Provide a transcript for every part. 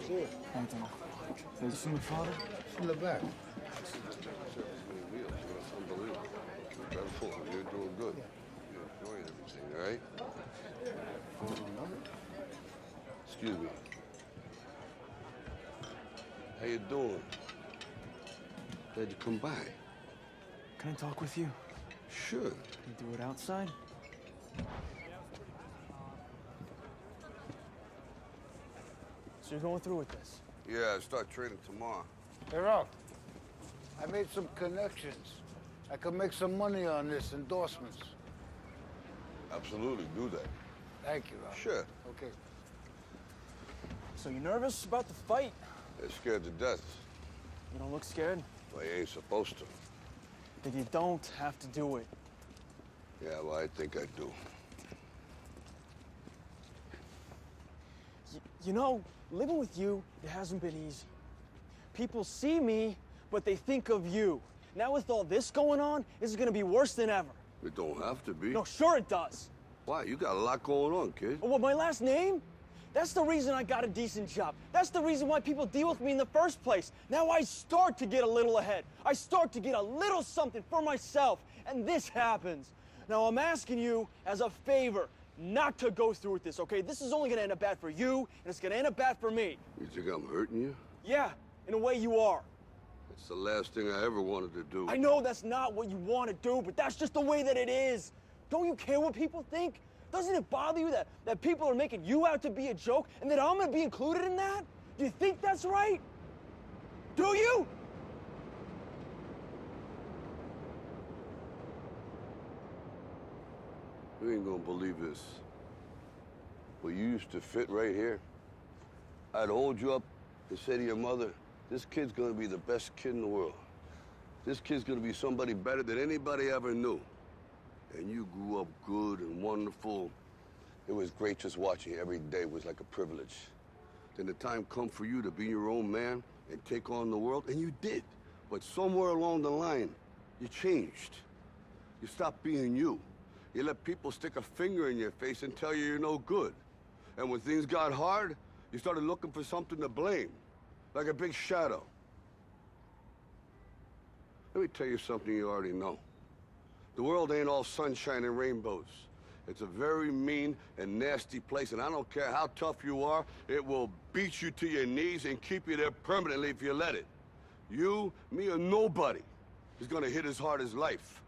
Sì. Anthony, sei tu mio padre? In the back. Unbelievable. Incredible. You're doing good. You're enjoying everything, all right? Excuse me. How you doing? Glad you come by. Can I talk with you? Sure. Can we do it outside? So you're going through with this? Yeah, I start training tomorrow. Hey, Ralph. I made some connections. I could make some money on this, endorsements. Absolutely, do that. Thank you, Ralph. Sure. Okay. So you nervous about the fight? They're scared to death. You don't look scared? Well, you ain't supposed to. Then you don't have to do it. Yeah, well, I think I do. You know, living with you, it hasn't been easy. People see me, but they think of you. Now with all this going on, this is gonna be worse than ever. It don't have to be. No, sure it does. Why? You got a lot going on, kid. Well, my last name? That's the reason I got a decent job. That's the reason why people deal with me in the first place. Now I start to get a little ahead. I start to get a little something for myself, and this happens. Now I'm asking you as a favor not to go through with this, okay? This is only gonna end up bad for you, and it's gonna end up bad for me. You think I'm hurting you? Yeah, in a way you are. It's the last thing I ever wanted to do. I know that's not what you want to do, but that's just the way that it is. Don't you care what people think? Doesn't it bother you that people are making you out to be a joke and that I'm gonna be included in that? Do you think that's right? Do you? You ain't gonna believe this. Well, you used to fit right here. I'd hold you up and say to your mother, this kid's gonna be the best kid in the world. This kid's gonna be somebody better than anybody ever knew. And you grew up good and wonderful. It was great just watching you every day. It was like a privilege. Then the time come for you to be your own man and take on the world, and you did. But somewhere along the line, you changed. You stopped being you. You let people stick a finger in your face and tell you you're no good. And when things got hard, you started looking for something to blame, like a big shadow. Let me tell you something you already know. The world ain't all sunshine and rainbows. It's a very mean and nasty place, and I don't care how tough you are, it will beat you to your knees and keep you there permanently if you let it. You, me, or nobody is gonna hit as hard as life.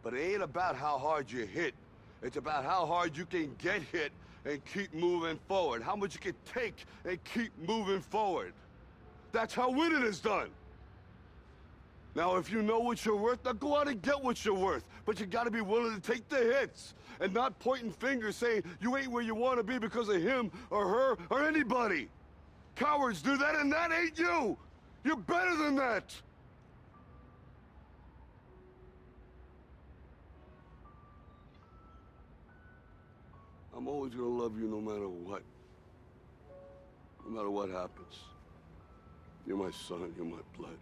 But it ain't about how hard you hit. It's about how hard you can get hit and keep moving forward. How much you can take and keep moving forward. That's how winning is done. Now, if you know what you're worth, now go out and get what you're worth. But you gotta be willing to take the hits and not pointing fingers saying you ain't where you wanna be because of him or her or anybody. Cowards do that, and that ain't you. You're better than that. I'm always gonna love you no matter what. No matter what happens. You're my son, you're my blood.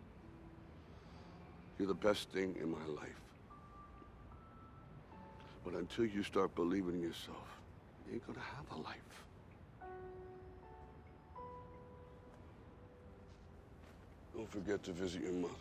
You're the best thing in my life. But until you start believing in yourself, you ain't gonna have a life. Don't forget to visit your mother.